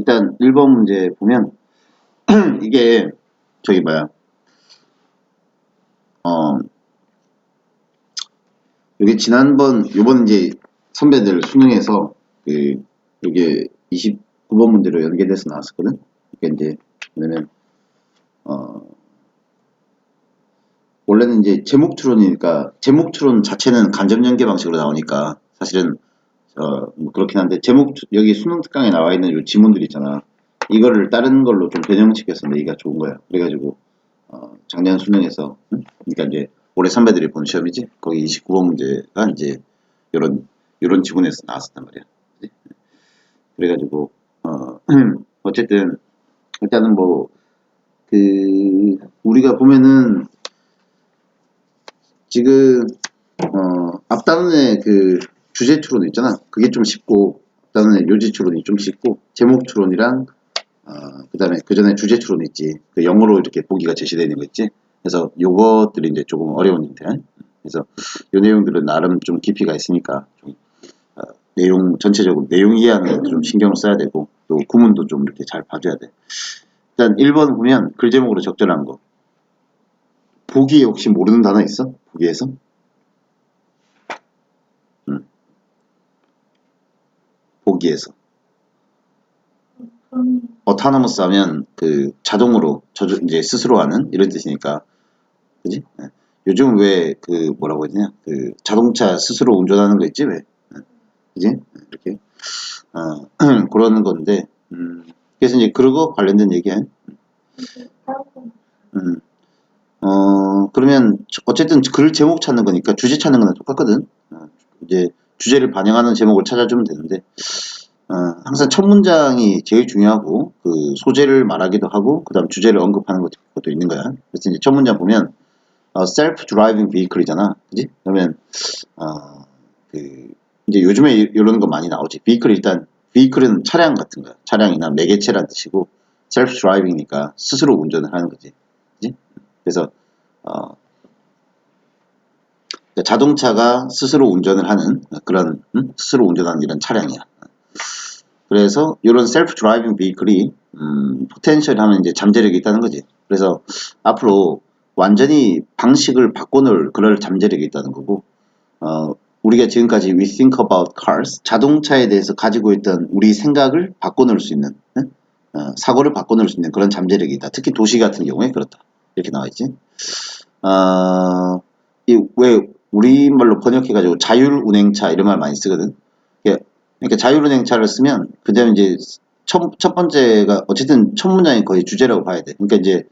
일단 1번 문제 보면 이게 저기 뭐야 이게 요번 이제 선배들 수능에서 이게 29번 문제로 연계돼서 나왔었거든. 이게 이제 뭐냐면 원래는 이제 제목 추론이니까 제목 추론 자체는 간접 연계 방식으로 나오니까 사실은 뭐 그렇긴 한데 여기 수능 특강에 나와 있는 요 지문들 있잖아. 이거를 다른 걸로 좀 변형시켜서 내기가 좋은 거야. 그래가지고 작년 수능에서 그러니까 이제 올해 선배들이 본 시험이지. 거기 29번 문제가 이제 요런 지문에서 나왔었단 말이야. 그치? 그래가지고 어쨌든 일단은 뭐 우리가 보면은 지금 앞단원의 주제 추론 있잖아. 그게 좀 쉽고 앞단원의 요지 추론이 좀 쉽고 제목 추론이랑 그 다음에 그 전에 주제 추론 있지. 그 영어로 이렇게 보기가 제시되어 있는 거 있지. 그래서 요것들이 이제 조금 어려운 형태. 그래서 요 내용들은 나름 좀 깊이가 있으니까 좀 내용 전체적으로 내용 이해하는 데 좀 신경을 써야 되고 또 구문도 좀 이렇게 잘 봐줘야 돼. 일단 1번 보면 글 제목으로 적절한 거. 보기에 혹시 모르는 단어 있어? 보기에서? 보기에서. 어타너머스 하면 자동으로 이제 스스로 하는 이런 뜻이니까. 그지? 네. 요즘 왜 뭐라고 해야 되냐? 자동차 스스로 운전하는 거 있지? 왜? 네. 그지? 네. 이렇게. 그러는 건데, 그래서 이제 그러고 관련된 얘기야. 그러면 어쨌든 글 제목 찾는 거니까 주제 찾는 거랑 똑같거든. 이제 주제를 반영하는 제목을 찾아주면 되는데, 항상 첫 문장이 제일 중요하고 소재를 말하기도 하고 그 다음 주제를 언급하는 것도 있는 거야. 그래서 이제 첫 문장 보면 self-driving vehicle이잖아. 그지? 그러면 이제 요즘에 이런 거 많이 나오지. vehicle은 차량 같은 거야. 차량이나 매개체란 뜻이고 self-driving이니까 스스로 운전을 하는 거지. 그지? 그래서 자동차가 스스로 운전을 하는 그런 스스로 운전하는 이런 차량이야. 그래서 이런 셀프 드라이빙 비클이 포텐셜 하면 이제 잠재력이 있다는 거지. 그래서 앞으로 완전히 방식을 바꿔놓을 그럴 잠재력이 있다는 거고 우리가 지금까지 we think about cars 자동차에 대해서 가지고 있던 우리 생각을 바꿔놓을 수 있는 사고를 바꿔놓을 수 있는 그런 잠재력이 있다. 특히 도시 같은 경우에 그렇다. 이렇게 나와있지. 왜 우리말로 번역해가지고 자율운행차 이런 말 많이 쓰거든. 그러니까 자율운행차를 쓰면 그 다음에 이제 첫 번째가 어쨌든 첫 문장이 거의 주제라고 봐야 돼. 그러니까 이제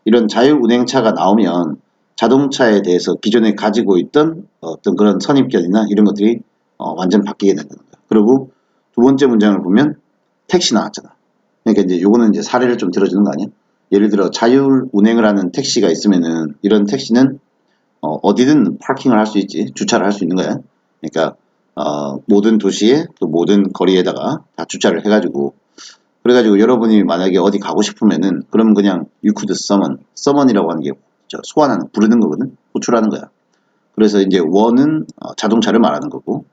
이런 자율운행차가 나오면 자동차에 대해서 기존에 가지고 있던 어떤 그런 선입견이나 이런 것들이 완전 바뀌게 된다는 거야. 그리고 두 번째 문장을 보면 택시 나왔잖아. 그러니까 이제 요거는 이제 사례를 좀 들어주는 거 아니야? 예를 들어 자율운행을 하는 택시가 있으면은 이런 택시는 어디든 파킹을 할 수 있지. 주차를 할 수 있는 거야. 그러니까 모든 도시에 또 모든 거리에다가 다 주차를 해가지고 그래가지고 여러분이 만약에 어디 가고 싶으면은 그럼 그냥 you could summon이라고 하는 게 소환하는 부르는 거거든. 호출하는 거야. 그래서 이제 one은 자동차를 말하는 거고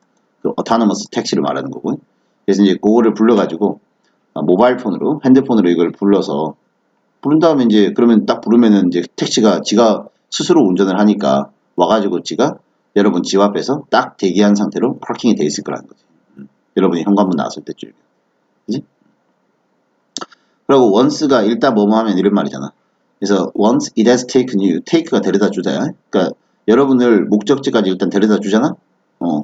autonomous 택시를 말하는 거고 그래서 이제 그거를 불러가지고 모바일 폰으로 핸드폰으로 이걸 불러서 부른 다음에 이제 그러면 딱 부르면은 이제 택시가 지가 스스로 운전을 하니까 와가지고 지가 여러분 집 앞에서 딱 대기한 상태로 파킹이 돼 있을 거라는 거지. 여러분이 현관문 나왔을 때쯤. 그지? 그리고 once가 일단 뭐뭐 하면 이런 말이잖아. 그래서 once it has taken you, take가 데려다 주다. 그러니까 여러분을 목적지까지 일단 데려다 주잖아.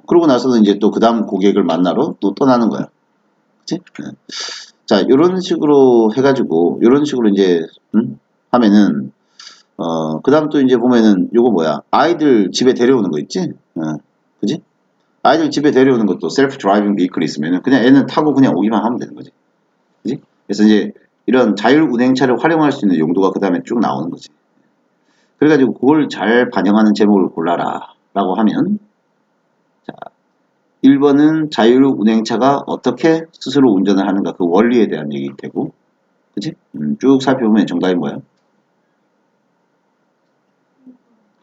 그러고 나서는 이제 또 그 다음 고객을 만나러 또 떠나는 거야. 그치? 네. 자, 요런 식으로 해가지고, 요런 식으로 이제, 하면은, 그 다음 또 이제 보면은, 요거 뭐야. 아이들 집에 데려오는 거 있지? 그지? 아이들 집에 데려오는 것도 셀프 드라이빙 비클이 있으면은, 그냥 애는 타고 그냥 오기만 하면 되는 거지. 그지? 그래서 이제, 이런 자율 운행차를 활용할 수 있는 용도가 그 다음에 쭉 나오는 거지. 그래가지고, 그걸 잘 반영하는 제목을 골라라. 라고 하면, 자, 1번은 자율 운행차가 어떻게 스스로 운전을 하는가 그 원리에 대한 얘기가 되고 그치? 쭉 살펴보면 정답이 뭐야?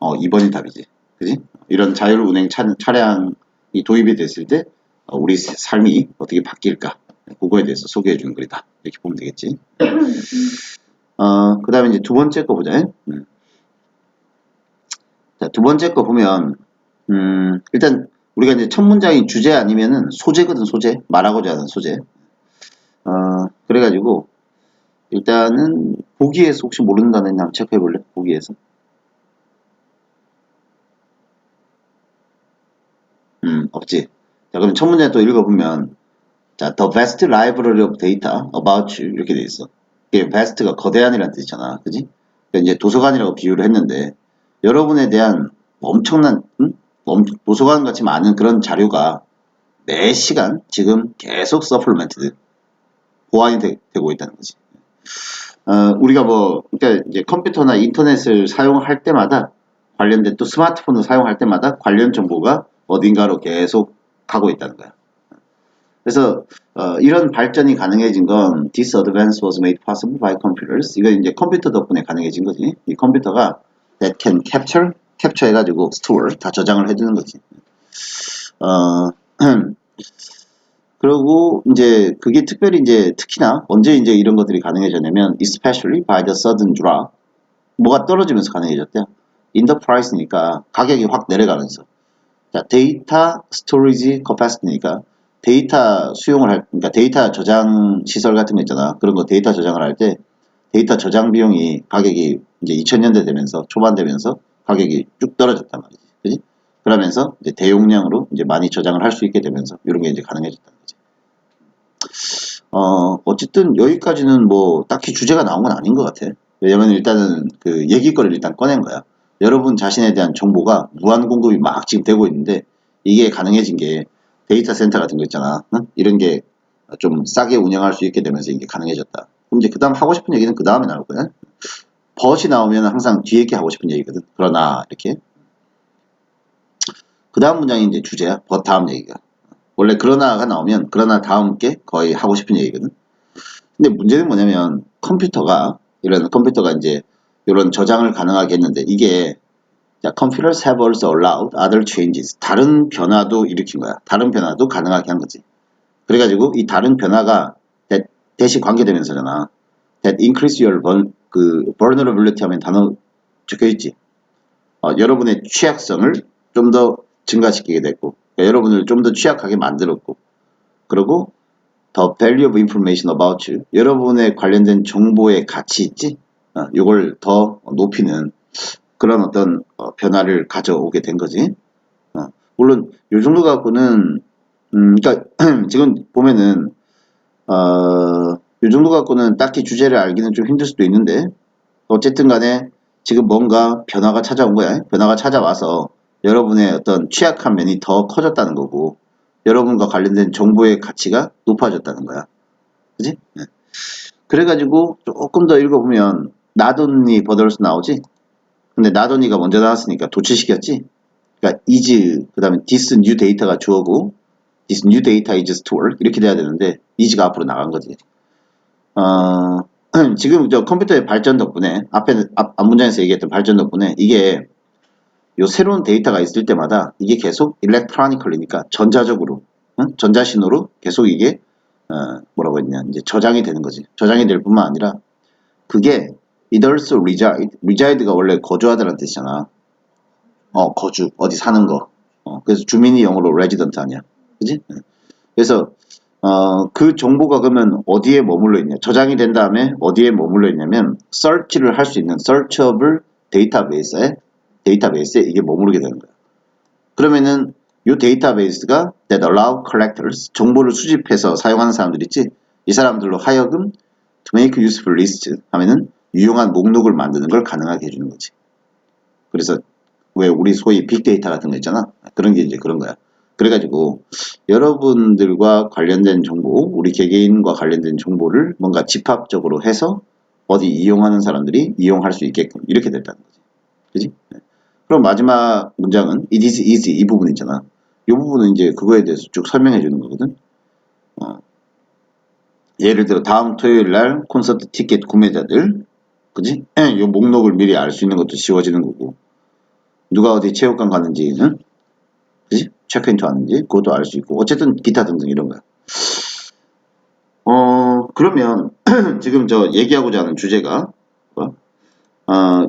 2번이 답이지. 그지? 이런 자율 운행 차량이 도입이 됐을 때 우리 삶이 어떻게 바뀔까? 그거에 대해서 소개해 주는 글이다. 이렇게 보면 되겠지. 그 다음에 이제 두 번째 거 보자. 자, 두 번째 거 보면, 일단 우리가 이제 첫 문장이 주제 아니면은 소재거든, 소재. 말하고자 하는 소재. 그래가지고, 일단은 보기에서 혹시 모르는 단어 있나 한번 체크해 볼래? 보기에서. 없지. 자, 그럼 첫 문장 또 읽어보면, 자, the vast library of data about you 이렇게 돼 있어. 이게 vast가 거대한이라는 뜻이잖아, 그지? 그러니까 이제 도서관이라고 비유를 했는데 여러분에 대한 엄청난 도서관 같이 많은 그런 자료가 매 시간 지금 계속 서플리멘트 보완이 되고 있다는 거지. 우리가 뭐 그러니까 이제 컴퓨터나 인터넷을 사용할 때마다 관련된 또 스마트폰을 사용할 때마다 관련 정보가 어딘가로 계속 가고 있다는 거야. 그래서 이런 발전이 가능해진 건 This advance was made possible by computers. 이거 이제 컴퓨터 덕분에 가능해진 거지. 이 컴퓨터가 that can capture 해가지고 store 다 저장을 해두는 거지. 그리고 이제 그게 특별히 이제 특히나 언제 이제 이런 것들이 가능해졌냐면 especially by the sudden drop. 뭐가 떨어지면서 가능해졌대요. in the price니까 가격이 확 내려가면서. 자, 데이터 스토리지 커패시티니까 데이터 수용을 그러니까 데이터 저장 시설 같은 거 있잖아. 그런 거 데이터 저장을 할 때 데이터 저장 비용이 가격이 이제 2000년대 되면서 초반 되면서 가격이 쭉 떨어졌단 말이지. 그지? 그러면서 이제 대용량으로 이제 많이 저장을 할 수 있게 되면서 이런 게 이제 가능해졌다는 거지. 어쨌든 여기까지는 뭐 딱히 주제가 나온 건 아닌 것 같아. 왜냐면 일단은 그 얘기거리를 일단 꺼낸 거야. 여러분 자신에 대한 정보가 무한 공급이 막 지금 되고 있는데 이게 가능해진 게 데이터 센터 같은 거 있잖아. 응? 이런 게 좀 싸게 운영할 수 있게 되면서 이게 가능해졌다. 그럼 이제 그 다음 하고 싶은 얘기는 그 다음에 나올 거야. 벗이 나오면 항상 뒤에 게 하고 싶은 얘기거든. 그러나 이렇게 그 다음 문장이 이제 주제야. 벗 다음 얘기가. 원래 그러나가 나오면 그러나 다음 게 거의 하고 싶은 얘기거든. 근데 문제는 뭐냐면 이런 컴퓨터가 이제 이런 저장을 가능하게 했는데 이게 자, computers have also allowed other changes. 다른 변화도 일으킨 거야. 다른 변화도 가능하게 한 거지. 그래가지고 이 다른 변화가 대시 관계되면서잖아. that increase your vulnerability 하면 단어 적혀 있지. 여러분의 취약성을 좀 더 증가시키게 됐고, 그러니까 여러분을 좀 더 취약하게 만들었고, 그리고 the value of information about you. 여러분의 관련된 정보의 가치 있지? 이걸 더 높이는 그런 어떤 변화를 가져오게 된 거지. 물론 요 정도 갖고는 그러니까 지금 보면은 요 정도 갖고는 딱히 주제를 알기는 좀 힘들 수도 있는데 어쨌든 간에 지금 뭔가 변화가 찾아온 거야. 변화가 찾아와서 여러분의 어떤 취약한 면이 더 커졌다는 거고 여러분과 관련된 정보의 가치가 높아졌다는 거야. 그지? 네. 그래가지고 조금 더 읽어보면 나돈니 버더스 나오지? 근데 나돈니가 먼저 나왔으니까 도치시켰지? 그러니까 is 그 다음에 this new data가 주어고 this new data is stored 이렇게 돼야 되는데 is가 앞으로 나간 거지. 지금 저 컴퓨터의 발전 덕분에 앞 문장에서 얘기했던 발전 덕분에 이게 요 새로운 데이터가 있을 때마다 이게 계속 electronically니까 전자적으로 전자신호로 계속 이게 뭐라고 했냐 이제 저장이 되는 거지. 저장이 될 뿐만 아니라 그게 it also reside가 원래 거주하다는 뜻이잖아. 거주 어디 사는 거. 그래서 주민이 영어로 resident 아니야. 그지? 그래서 그 정보가 그러면 어디에 머물러 있냐? 저장이 된 다음에 어디에 머물러 있냐면 search를 할 수 있는 searchable 데이터베이스에 이게 머무르게 되는 거야. 그러면은 이 데이터베이스가 that allow collectors 정보를 수집해서 사용하는 사람들 있지? 이 사람들로 하여금 to make useful list 하면은 유용한 목록을 만드는 걸 가능하게 해주는 거지. 그래서 왜 우리 소위 빅데이터 같은 거 있잖아. 그런 게 이제 그런 거야. 그래가지고 여러분들과 관련된 정보, 우리 개개인과 관련된 정보를 뭔가 집합적으로 해서 어디 이용하는 사람들이 이용할 수 있게끔 이렇게 됐다는 거지. 그지? 그럼 마지막 문장은 it is easy 이 부분 있잖아. 이 부분은 이제 그거에 대해서 쭉 설명해 주는 거거든. 예를 들어 다음 토요일 날 콘서트 티켓 구매자들, 그지? 이 목록을 미리 알 수 있는 것도 쉬워지는 거고. 누가 어디 체육관 가는지는 그지? 체크인트 하는지 그것도 알 수 있고 어쨌든 기타 등등 이런 거야. 그러면 지금 저 얘기하고자 하는 주제가 뭐?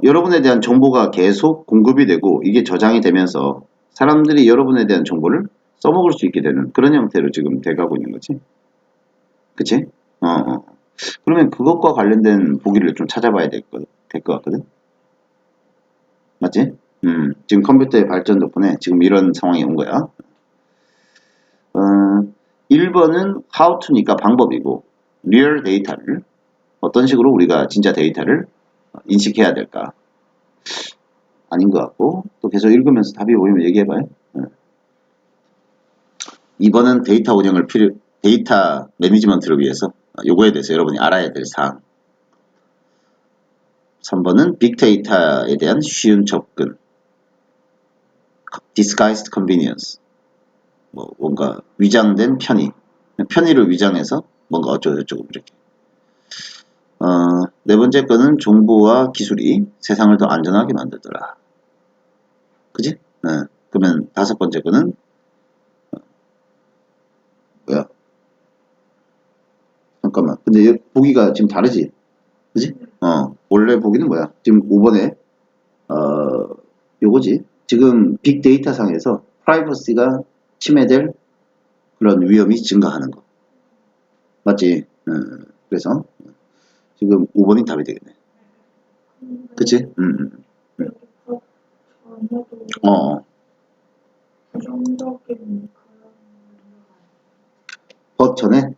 여러분에 대한 정보가 계속 공급이 되고 이게 저장이 되면서 사람들이 여러분에 대한 정보를 써먹을 수 있게 되는 그런 형태로 지금 돼가고 있는 거지. 그치? 그러면 그것과 관련된 보기를 좀 찾아봐야 될 것 같거든? 맞지? 지금 컴퓨터의 발전 덕분에 지금 이런 상황이 온 거야. 1번은 how to니까 방법이고, real 데이터를 어떤 식으로 우리가 진짜 데이터를 인식해야 될까? 아닌 것 같고, 또 계속 읽으면서 답이 보이면 얘기해봐요. 2번은 데이터 매니지먼트를 위해서 요거에 대해서 여러분이 알아야 될 사항. 3번은 빅데이터에 대한 쉬운 접근. disguised convenience. 뭔가 위장된 편의를 위장해서 뭔가 어쩌고저쩌고 이렇게. 네 번째 거는 정보와 기술이 세상을 더 안전하게 만들더라. 그지? 그러면 다섯 번째 거는 뭐야? 잠깐만. 근데 보기가 지금 다르지? 그지? 원래 보기는 뭐야? 지금 5번에 요거지. 지금 빅데이터 상에서 프라이버시가 침해될 그런 위험이 증가하는 거. 맞지? 그래서 지금 5번이 답이 되겠네. 그치? 버전에?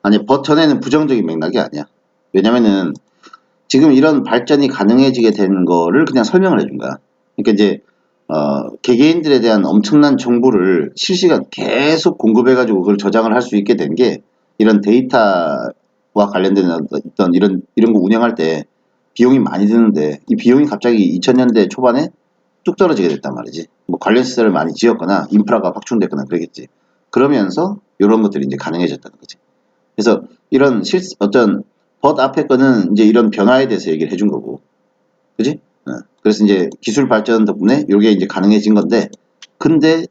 아니, 버전에는 부정적인 맥락이 아니야. 왜냐면은 지금 이런 발전이 가능해지게 된 거를 그냥 설명을 해준 거야. 그러니까 이제 개개인들에 대한 엄청난 정보를 실시간 계속 공급해가지고 그걸 저장을 할 수 있게 된 게 이런 데이터와 관련된 어떤 이런 거 운영할 때 비용이 많이 드는데 이 비용이 갑자기 2000년대 초반에 뚝 떨어지게 됐단 말이지. 뭐 관련 시설을 많이 지었거나 인프라가 확충됐거나 그러겠지. 그러면서 이런 것들이 이제 가능해졌다는 거지. 그래서 이런 어떤 벗 앞에 거는 이제 이런 변화에 대해서 얘기를 해준 거고, 그지? 그래서 이제 기술 발전 덕분에 이게 이제 가능해진 건데, 근데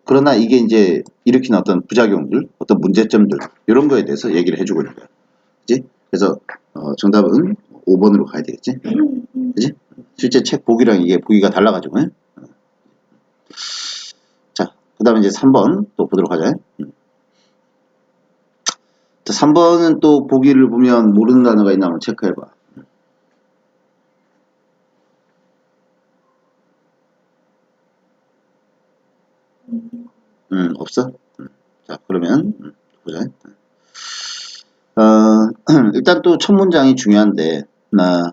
그러나 이게 이제 일으키는 어떤 부작용들, 어떤 문제점들, 이런 거에 대해서 얘기를 해주고 있는 거야. 그지? 그래서, 정답은 5번으로 가야 되겠지? 그지? 실제 책 보기랑 이게 보기가 달라가지고, 자, 그 다음에 이제 3번 또 보도록 하자. 자, 3번은 또 보기를 보면 모르는 단어가 있나 한번 체크해봐. 없어? 자, 그러면 보자. 일단 또 첫 문장이 중요한데,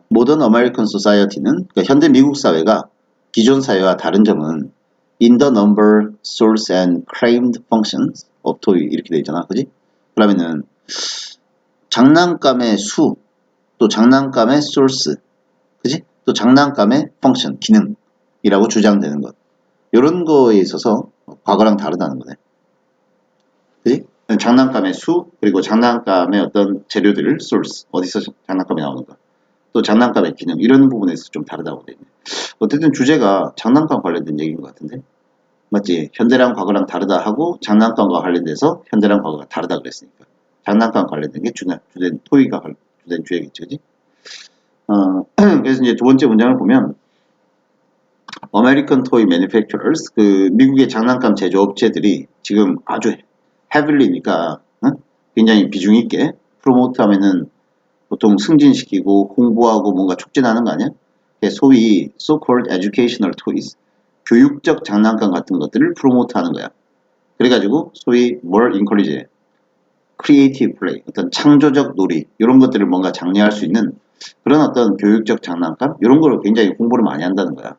모던 아메리칸 소사이어티는 그러니까 현대 미국 사회가 기존 사회와 다른 점은 in the number, source and claimed functions of toy 이렇게 돼 있잖아, 그지? 그러면은 장난감의 수, 또 장난감의 source, 그지? 또 장난감의 function, 기능이라고 주장되는 것. 이런 거에 있어서 과거랑 다르다는 거네. 그지? 장난감의 수, 그리고 장난감의 어떤 재료들을 source, 어디서 장난감이 나오는가. 또 장난감의 기능, 이런 부분에서 좀 다르다고 돼 있네. 어쨌든 주제가 장난감 관련된 얘기인 것 같은데. 맞지? 현대랑 과거랑 다르다 하고 장난감과 관련돼서 현대랑 과거가 다르다 그랬으니까. 장난감 관련된 게 주된 토이가 주된 주제겠지, 그지? 그래서 이제 두 번째 문장을 보면 American Toy Manufacturers, 그 미국의 장난감 제조업체들이 지금 아주 heavily니까 굉장히 비중 있게 프로모트 하면은 보통 승진시키고 홍보하고 뭔가 촉진하는 거 아니야? 소위 so-called educational toys, 교육적 장난감 같은 것들을 프로모트 하는 거야. 그래가지고 소위 뭘 encourage, creative play, 어떤 창조적 놀이 이런 것들을 뭔가 장려할 수 있는 그런 어떤 교육적 장난감 이런 거를 굉장히 홍보를 많이 한다는 거야.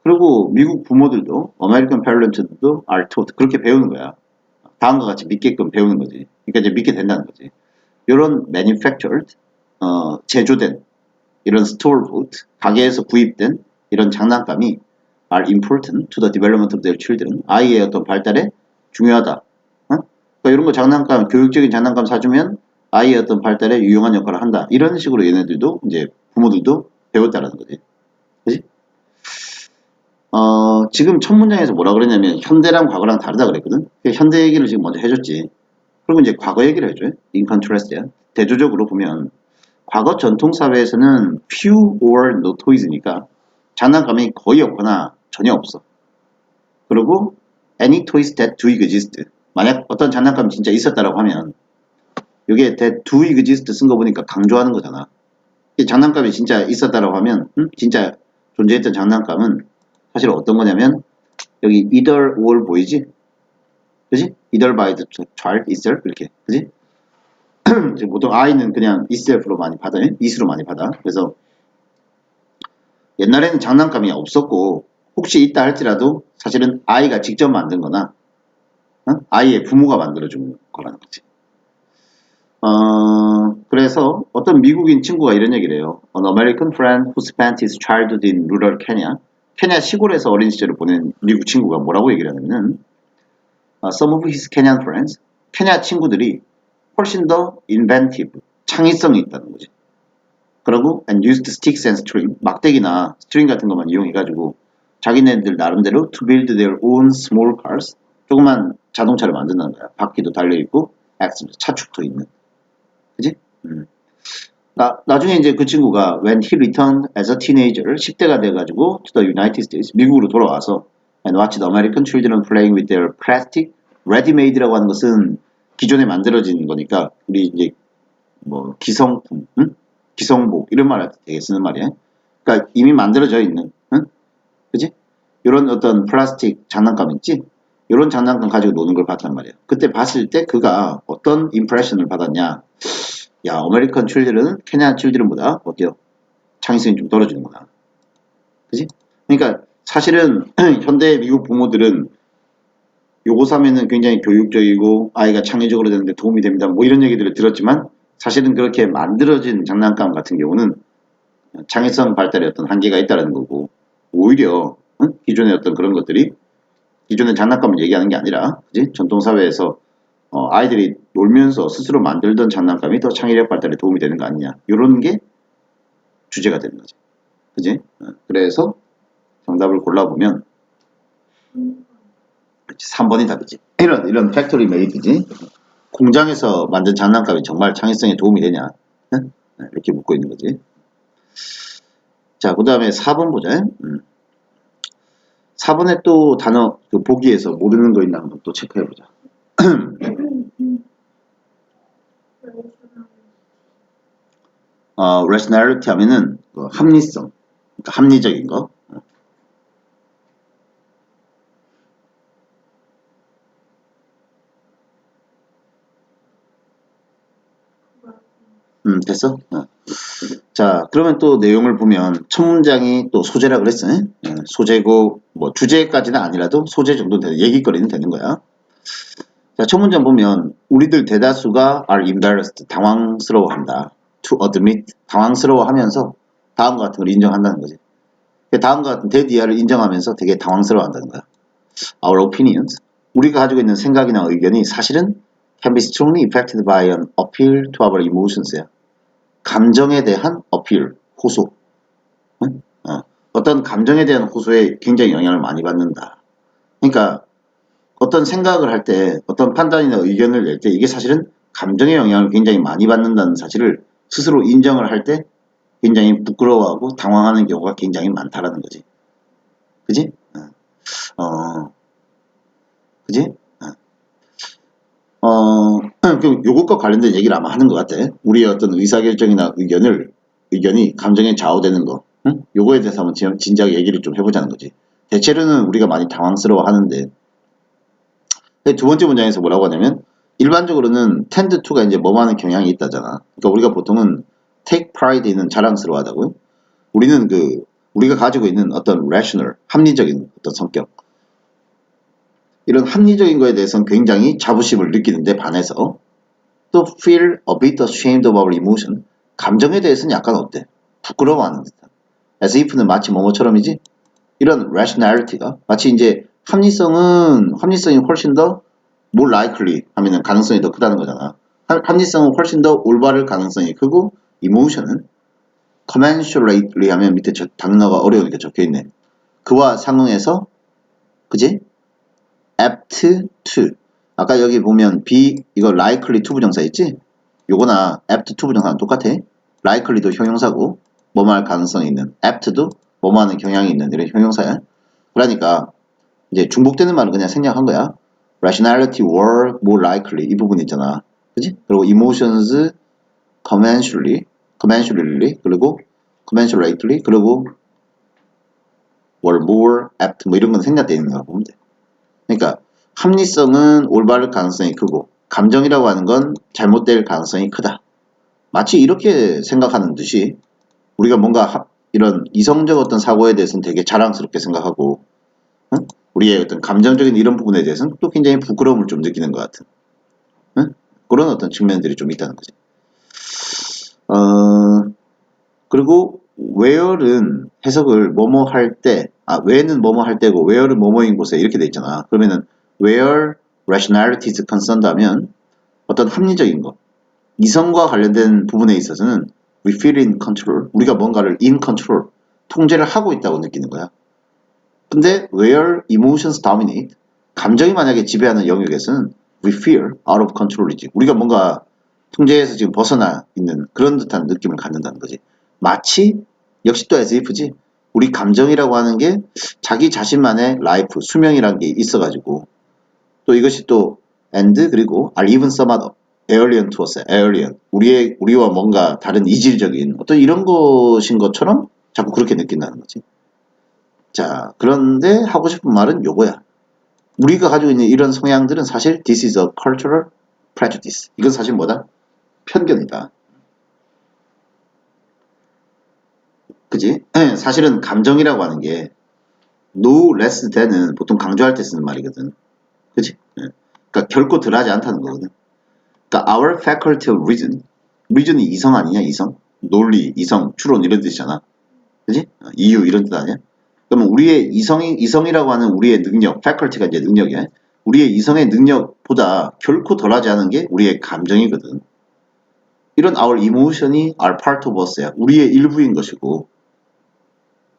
그리고 미국 부모들도 아메리칸 패런트들도 are taught 그렇게 배우는 거야. 다음과 같이 믿게끔 배우는 거지. 그러니까 이제 믿게 된다는 거지. 이런 manufactured, 제조된 이런 store bought, 가게에서 구입된 이런 장난감이 are important to the development of their children. 아이의 어떤 발달에 중요하다. 그러니까 이런 거 장난감, 교육적인 장난감 사주면 아이의 어떤 발달에 유용한 역할을 한다. 이런 식으로 얘네들도 이제 부모들도 배웠다라는 거지. 그지? 지금 첫 문장에서 뭐라 그랬냐면 현대랑 과거랑 다르다 그랬거든. 현대 얘기를 지금 먼저 해줬지. 그리고 이제 과거 얘기를 해줘요. In contrast야. 대조적으로 보면 과거 전통 사회에서는 few or no toys니까 장난감이 거의 없거나 전혀 없어. 그리고 any toys that do exist. 만약 어떤 장난감이 진짜 있었다라고 하면 이게 that do exist 쓴 거 보니까 강조하는 거잖아. 이 장난감이 진짜 있었다라고 하면 진짜 존재했던 장난감은 사실 어떤 거냐면 여기 either or 보이지? 그지? either by the child itself 이렇게 그지? 보통 I는 그냥 itself로 많이 받아, it으로 많이 받아. 그래서 옛날에는 장난감이 없었고 혹시 있다 할지라도 사실은 I가 직접 만든 거나 I의 부모가 만들어준 거라는 거지. 그래서 어떤 미국인 친구가 이런 얘기를 해요. An American friend who spent his childhood in rural Kenya. 케냐 시골에서 어린 시절을 보낸 미국 친구가 뭐라고 얘기를 하냐면은 Some of his Kenyan friends, 케냐 친구들이 훨씬 더 inventive, 창의성이 있다는 거지. 그리고 and used sticks and string, 막대기나 스트링 같은 것만 이용해가지고 자기네들 나름대로 to build their own small cars, 조그만 자동차를 만든다는 거야. 바퀴도 달려있고 차축도 있는. 그지? 나중에 이제 그 친구가 when he returned as a teenager, 10대가 돼가지고 to the United States, 미국으로 돌아와서 and watched American children playing with their plastic, ready-made라고 하는 것은 기존에 만들어진 거니까 우리 이제 뭐 기성품, 기성복 이런 말 되게 쓰는 말이야. 그러니까 이미 만들어져 있는, 그지? 이런 어떤 플라스틱 장난감 있지? 이런 장난감 가지고 노는 걸 봤단 말이야. 그때 봤을 때 그가 어떤 임프레션을 받았냐? 야, 아메리칸 칠들은 케냐 칠들은보다 어때요? 창의성이 좀 떨어지는구나. 그지? 그러니까 사실은 현대 미국 부모들은 요거 사면은 굉장히 교육적이고 아이가 창의적으로 되는데 도움이 됩니다. 뭐 이런 얘기들을 들었지만 사실은 그렇게 만들어진 장난감 같은 경우는 창의성 발달에 어떤 한계가 있다는 거고 오히려 기존의 어떤 그런 것들이 기존의 장난감을 얘기하는 게 아니라 그지? 전통사회에서 아이들이 놀면서 스스로 만들던 장난감이 더 창의력 발달에 도움이 되는 거 아니냐 이런 게 주제가 되는 거죠. 그지? 그래서 정답을 골라보면 3번이 답이지. 이런 팩토리 메이드지. 공장에서 만든 장난감이 정말 창의성에 도움이 되냐? 이렇게 묻고 있는 거지. 자, 그 다음에 4번 보자. 4번에 또 단어 그 보기에서 모르는 거 있나 한번 또 체크해 보자. rationality 하면은 합리성, 그러니까 합리적인 거. 됐어? 자, 그러면 또 내용을 보면 첫 문장이 또 소재라 그랬어. 소재고 뭐 주제까지는 아니라도 소재 정도 되는 얘기거리는 되는 거야. 자, 첫 문장 보면 우리들 대다수가 are embarrassed, 당황스러워한다. to admit, 당황스러워하면서 다음과 같은 걸 인정한다는 거지. 다음과 같은 대디아를 인정하면서 되게 당황스러워한다는 거야. Our opinions, 우리가 가지고 있는 생각이나 의견이 사실은 can be strongly affected by an appeal to our emotions야. 감정에 대한 어필, 호소. 어떤 감정에 대한 호소에 굉장히 영향을 많이 받는다. 그러니까 어떤 생각을 할 때, 어떤 판단이나 의견을 낼 때 이게 사실은 감정의 영향을 굉장히 많이 받는다는 사실을 스스로 인정을 할 때 굉장히 부끄러워하고 당황하는 경우가 굉장히 많다라는 거지. 그지? 그지? 요것과 관련된 얘기를 아마 하는 것 같아. 우리의 어떤 의사결정이나 의견이 감정에 좌우되는 거. 요거에 대해서 한번 진지하게 얘기를 좀 해보자는 거지. 대체로는 우리가 많이 당황스러워 하는데, 두 번째 문장에서 뭐라고 하냐면, 일반적으로는 tend to가 이제 뭐하는 경향이 있다잖아. 그러니까 우리가 보통은 take pride 있는 자랑스러워 하다고요. 우리는 우리가 가지고 있는 어떤 rational, 합리적인 어떤 성격. 이런 합리적인 거에 대해서는 굉장히 자부심을 느끼는데 반해서 또 feel a bit ashamed of our emotion. 감정에 대해서는 약간 어때? 부끄러워하는 듯한. as if는 마치 뭐뭐처럼이지? 이런 rationality가 마치 이제 합리성이 훨씬 더 more likely 하면은 가능성이 더 크다는 거잖아. 합리성은 훨씬 더 올바를 가능성이 크고 emotion은 commensurately 하면 밑에 단어가 어려우니까 적혀있네. 그와 상응해서 그지? apt to 아까 여기 보면 be 이거 likely to 부정사 있지? 요거나 apt to 부정사는 똑같아. likely도 형용사고 뭐뭐 할 가능성이 있는, apt도 뭐뭐 하는 경향이 있는 이런 형용사야. 그러니까 이제 중복되는 말은 그냥 생략한 거야. rationality were more likely 이 부분 있잖아. 그지? 그리고 emotions commensurately 그리고 commensurately 그리고 were more apt 뭐 이런 건 생략되어 있는 거라고 보면 돼. 그러니까 합리성은 올바를 가능성이 크고 감정이라고 하는 건 잘못될 가능성이 크다. 마치 이렇게 생각하는 듯이 우리가 뭔가 이런 이성적 어떤 사고에 대해서는 되게 자랑스럽게 생각하고 응? 우리의 어떤 감정적인 이런 부분에 대해서는 또 굉장히 부끄러움을 좀 느끼는 것 같은 응? 그런 어떤 측면들이 좀 있다는 거지. 그리고 where는 해석을 뭐뭐 할 때, where는 뭐뭐 할 때고 where는 뭐뭐인 곳에 이렇게 돼 있잖아. 그러면은 where rationality is concerned 하면 어떤 합리적인 것, 이성과 관련된 부분에 있어서는 we feel in control, 우리가 뭔가를 in control, 통제를 하고 있다고 느끼는 거야. 근데 where emotions dominate, 감정이 만약에 지배하는 영역에서는 we feel out of control이지. 우리가 뭔가 통제에서 지금 벗어나 있는 그런 듯한 느낌을 갖는다는 거지. 마치 역시 또 as if지. 우리 감정이라고 하는 게 자기 자신만의 라이프, 수명이라는 게 있어가지고 또 이것이 또 and 그리고 are even somewhat alien to us, alien. 우리와 뭔가 다른 이질적인 어떤 이런 것인 것처럼 자꾸 그렇게 느낀다는 거지. 자, 그런데 하고 싶은 말은 요거야. 우리가 가지고 있는 이런 성향들은 사실 this is a cultural prejudice. 이건 사실 뭐다? 편견이다. 그지? 사실은 감정이라고 하는 게 no less than은 보통 강조할 때 쓰는 말이거든. 그지? 그러니까 결코 덜하지 않다는 거거든. 그러니까 our faculty of reason, reason이 이성 아니냐? 이성? 논리, 이성, 추론 이런 뜻이잖아. 그지? 이유 이런 뜻 아니야? 그러면 우리의 이성이라고 하는 우리의 능력, faculty가 이제 능력이야. 우리의 이성의 능력보다 결코 덜하지 않은 게 우리의 감정이거든. 이런 our emotion이 are part of us야. 우리의 일부인 것이고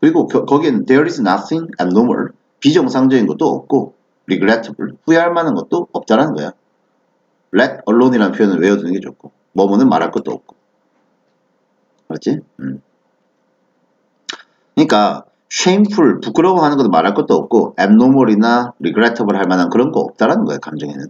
그리고 거기에는 there is nothing abnormal, 비정상적인 것도 없고 regrettable, 후회할 만한 것도 없다라는 거야. let alone이라는 표현을 외워두는 게 좋고 뭐뭐는 말할 것도 없고 그렇지? 그러니까 shameful, 부끄러워하는 것도 말할 것도 없고 abnormal이나 regrettable 할 만한 그런 거 없다라는 거야. 감정에는.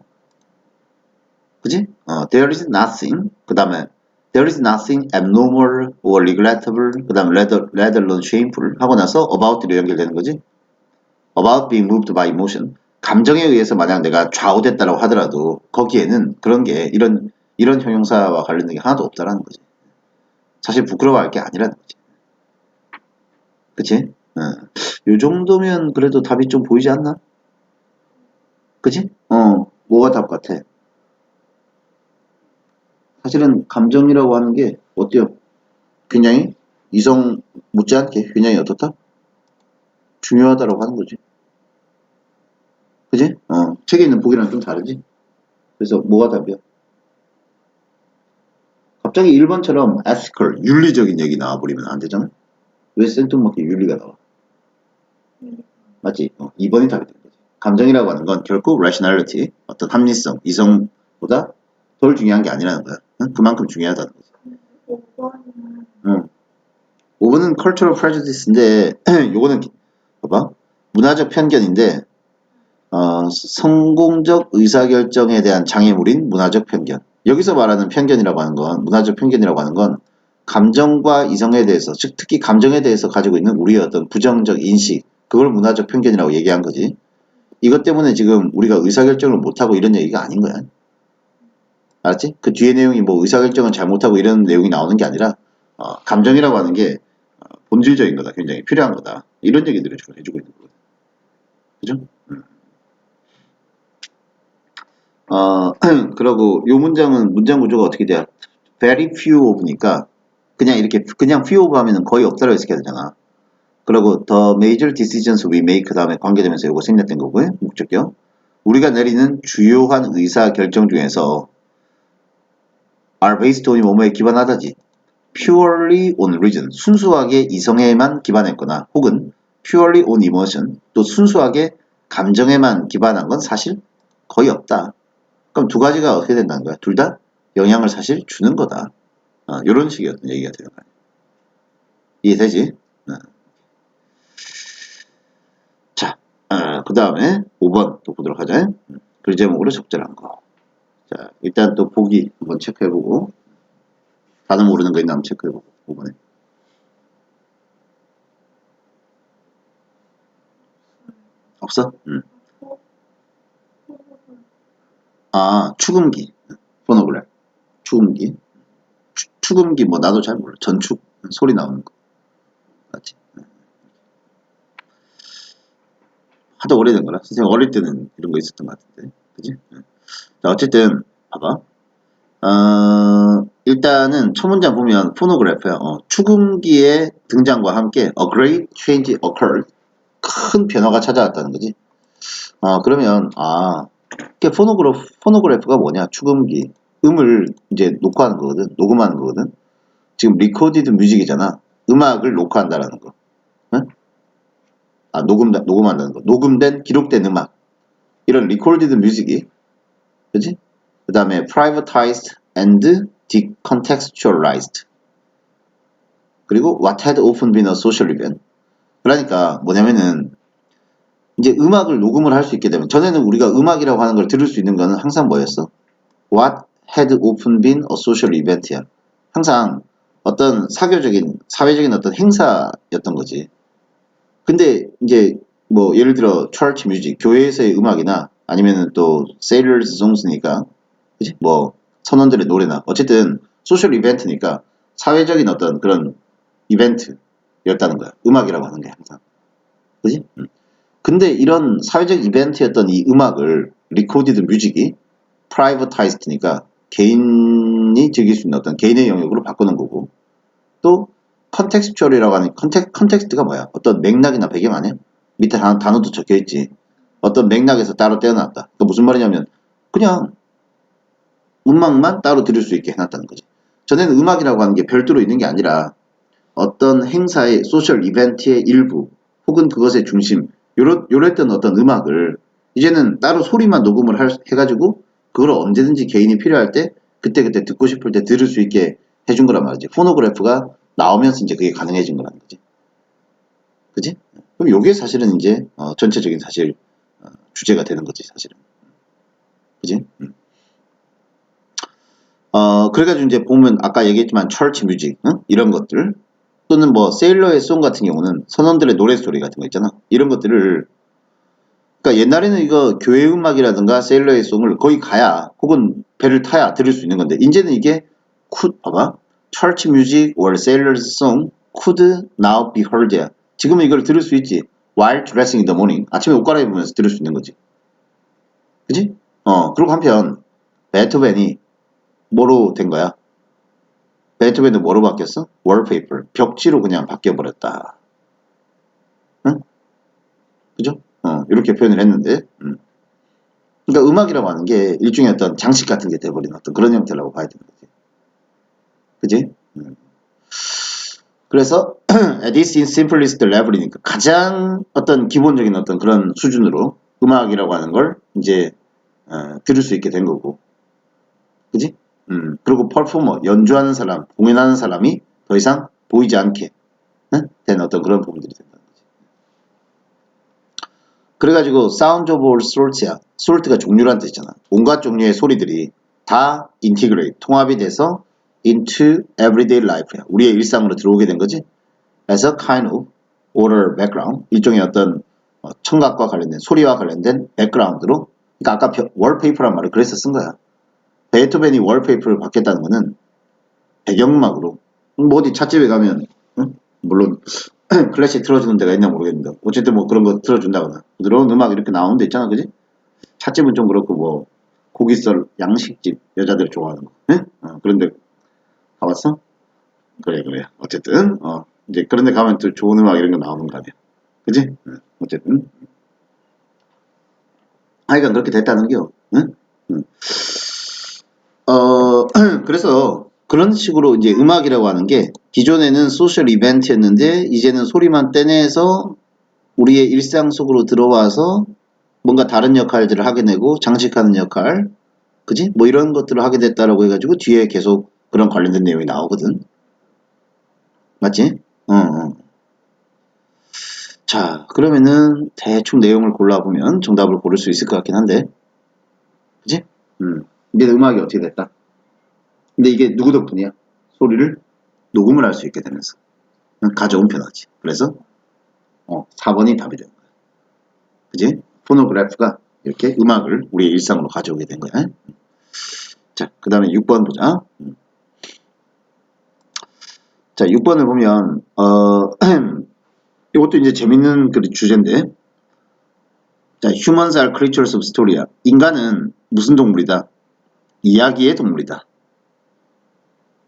그지? there is nothing, 그 다음에 there is nothing abnormal or regrettable, 그 다음에 let alone shameful 하고 나서 about로 연결되는 거지. about being moved by emotion, 감정에 의해서 만약 내가 좌우됐다라고 하더라도 거기에는 그런 게 이런 형용사와 관련된 게 하나도 없다라는 거지. 사실 부끄러워할 게 아니라는 거지. 그치? 요 정도면 그래도 답이 좀 보이지 않나? 그치? 뭐가 답 같아? 사실은 감정이라고 하는 게 어때요? 굉장히 이성 못지않게 굉장히 어떻다? 중요하다라고 하는 거지. 그지? 책에 있는 보기랑 좀 다르지? 그래서 뭐가 답이야? 갑자기 1번처럼 ethical, 윤리적인 얘기 나와버리면 안 되잖아? 왜 생뚱맞게 윤리가 나와? 맞지? 2번이 답이 되는 거지. 감정이라고 하는 건 결코 rationality, 어떤 합리성, 이성보다 덜 중요한 게 아니라는 거야. 응? 그만큼 중요하다는 거지. 5번은 cultural prejudice인데 요거는 봐봐. 문화적 편견인데 성공적 의사결정에 대한 장애물인 문화적 편견. 여기서 말하는 편견이라고 하는 건, 문화적 편견이라고 하는 건 감정과 이성에 대해서, 즉 특히 감정에 대해서 가지고 있는 우리의 어떤 부정적 인식, 그걸 문화적 편견이라고 얘기한 거지. 이것 때문에 지금 우리가 의사결정을 못하고 이런 얘기가 아닌 거야. 알았지? 그 뒤에 내용이 뭐 의사결정을 잘못하고 이런 내용이 나오는 게 아니라 감정이라고 하는 게 본질적인 거다. 굉장히 필요한 거다. 이런 얘기들을 주로 해주고 있는 거거든. 그죠? 그러고 요 문장은 문장 구조가 어떻게 돼요? very few of니까 그냥 이렇게 그냥 few of 하면은 거의 없다라고 해석해야 되잖아. 그리고 the major decisions we make 그 다음에 관계되면서 요거 생략된 거고요. 목적격. 우리가 내리는 주요한 의사 결정 중에서 are based on이 뭐뭐에 기반하다지. purely on reason, 순수하게 이성에만 기반했거나 혹은 purely on emotion, 또 순수하게 감정에만 기반한 건 사실 거의 없다. 그럼 두 가지가 어떻게 된다는 거야? 둘 다 영향을 사실 주는 거다. 이런 식의 어떤 얘기가 되는 거야. 이해되지? 자, 그 다음에 5번 또 보도록 하자. 글 제목으로 적절한 거. 자, 일단 또 보기 한번 체크해보고, 단어 모르는 거 있나 한번 체크해보고, 5번에. 없어? 축음기. 포노그램. 축음기. 축음기 뭐 나도 잘 몰라. 전축. 소리 나오는 거. 맞지? 하도 오래된 거라. 선생님 어릴 때는 이런 거 있었던 것 같은데. 그지? 자, 어쨌든, 봐봐. 일단은 첫 문장 보면 포노그래프야. 축음기의 등장과 함께 a great change occurred. 큰 변화가 찾아왔다는 거지. 그러면 포노그래프가 뭐냐? 축음기. 음을 이제 녹화하는 거거든. 녹음하는 거거든. 지금 리코디드 뮤직이잖아. 음악을 녹화한다라는 거. 응? 녹음한다는 거. 녹음된, 기록된 음악. 이런 리코디드 뮤직이, 그지? 그 다음에 privatized and decontextualized. 그리고 what had often been a social event. 그러니까 뭐냐면은 이제 음악을 녹음을 할 수 있게 되면, 전에는 우리가 음악이라고 하는 걸 들을 수 있는 거는 항상 뭐였어? What had often been a social event야. 항상 어떤 사회적인 어떤 행사였던 거지. 근데 이제 뭐 예를 들어 church music, 교회에서의 음악이나 아니면은 또 sailors songs니까, 그치? 뭐 선원들의 노래나 어쨌든 소셜 이벤트니까 사회적인 어떤 그런 이벤트였다는 거야. 음악이라고 하는 게 항상. 그지? 근데 이런 사회적 이벤트였던 이 음악을 리코디드 뮤직이 프라이버타이즈드니까 개인이 즐길 수 있는 어떤 개인의 영역으로 바꾸는 거고, 또 컨텍스츄얼이라고 하는 컨텍스트가 뭐야? 어떤 맥락이나 배경 아니야? 밑에 단어도 적혀 있지. 어떤 맥락에서 따로 떼어놨다. 그 무슨 말이냐면 그냥 음악만 따로 들을 수 있게 해놨다는 거지. 전에는 음악이라고 하는 게 별도로 있는 게 아니라 어떤 행사의 소셜 이벤트의 일부 혹은 그것의 중심, 요랬던 어떤 음악을 이제는 따로 소리만 녹음을 해가지고 그걸 언제든지 개인이 필요할 때 그때그때 듣고 싶을 때 들을 수 있게 해준 거란 말이지. 포노그래프가 나오면서 이제 그게 가능해진 거라는 거지. 그지? 그럼 요게 사실은 이제 전체적인 사실 주제가 되는 거지, 사실은. 그지? 그래가지고 이제 보면 아까 얘기했지만 철치 뮤직, 이런 것들, 또는 뭐 세일러의 송 같은 경우는 선원들의 노래소리 같은 거 있잖아. 이런 것들을, 그러니까 옛날에는 이거 교회 음악이라든가 세일러의 송을 거기 가야 혹은 배를 타야 들을 수 있는 건데, 이제는 이게 봐봐, church music or sailor's song could now be heard야. 지금은 이걸 들을 수 있지. while dressing in the morning. 아침에 옷 갈아입으면서 들을 수 있는 거지. 그지? 그리고 한편 베토벤이 뭐로 된 거야? 베토벤은 뭐로 바뀌었어? 월페이퍼, 벽지로 그냥 바뀌어버렸다. 응? 그죠? 이렇게 표현을 했는데, 그러니까 음악이라고 하는 게 일종의 어떤 장식 같은 게 돼버린 어떤 그런 형태라고 봐야 되는 거지. 그지? 그래서 at its simplest level이니까 가장 어떤 기본적인 어떤 그런 수준으로 음악이라고 하는 걸 이제 들을 수 있게 된 거고, 그지? 그리고 퍼포머, 연주하는 사람, 공연하는 사람이 더 이상 보이지 않게 된 어떤 그런 부분들이 된다는 거지. 그래가지고 sound of all sorts야. sort가 종류란 뜻이잖아. 온갖 종류의 소리들이 다 integrate, 통합이 돼서 into everyday life야. 우리의 일상으로 들어오게 된 거지. as a kind of oral background, 일종의 어떤 청각과 관련된, 소리와 관련된 백그라운드로. 그러니까 아까 월페이퍼란 말을 그래서 쓴 거야. 베토벤이 월페이퍼를 받겠다는 거는 배경음악으로, 뭐 어디 찻집에 가면 물론 클래식 틀어주는 데가 있나 모르겠는데 어쨌든 뭐 그런 거 틀어준다거나 부드러운 음악 이렇게 나오는 데 있잖아, 그지? 찻집은 좀 그렇고 뭐 고기썰 양식집 여자들 좋아하는 거, 응? 그런데 가봤어? 그래 어쨌든 이제 그런데 가면 또 좋은 음악 이런 거 나오는 거 아니야, 그지? 어쨌든 하여간 그렇게 됐다는 겨. 응? 그래서 그런 식으로 이제 음악이라고 하는 게 기존에는 소셜 이벤트였는데 이제는 소리만 떼내서 우리의 일상 속으로 들어와서 뭔가 다른 역할들을 하게 되고 장식하는 역할, 그지? 뭐 이런 것들을 하게 됐다라고 해가지고 뒤에 계속 그런 관련된 내용이 나오거든. 맞지? 자, 그러면은 대충 내용을 골라보면 정답을 고를 수 있을 것 같긴 한데. 그지? 이제 음악이 어떻게 됐다? 근데 이게 누구 덕분이야? 소리를 녹음을 할 수 있게 되면서. 가져온 편하지. 그래서 4번이 답이 되는 거야. 그지? 포노그래프가 이렇게 음악을 우리의 일상으로 가져오게 된 거야. 자, 그 다음에 6번 보자. 자, 6번을 보면 이것도 이제 재밌는 그 주제인데, 자, humans are creatures of story야. 인간은 무슨 동물이다? 이야기의 동물이다.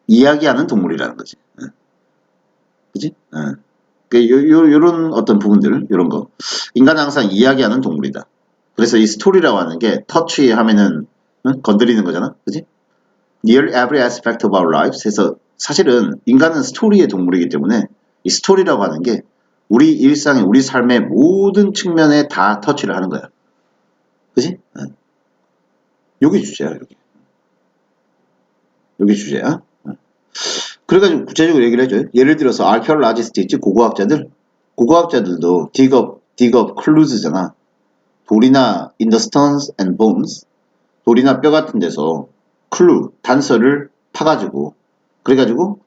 이야기하는 동물이라는 거지. 그지? 요런 어떤 부분들, 요런 거. 인간은 항상 이야기하는 동물이다. 그래서 이 스토리라고 하는 게 터치 하면은 건드리는 거잖아. 그지? Near every aspect of our lives. 해서 사실은 인간은 스토리의 동물이기 때문에 이 스토리라고 하는 게 우리 일상의, 우리 삶의 모든 측면에 다 터치를 하는 거야. 그지? 여기 주제야, 여기. 여기 주제야. 그래가지고 구체적으로 얘기를 해줘요. 예를 들어서 archaeologists 있지, 고고학자들도 dig up clues잖아. 돌이나 in the stones and bones, 돌이나 뼈 같은 데서 clue, 단서를 파가지고, 그래가지고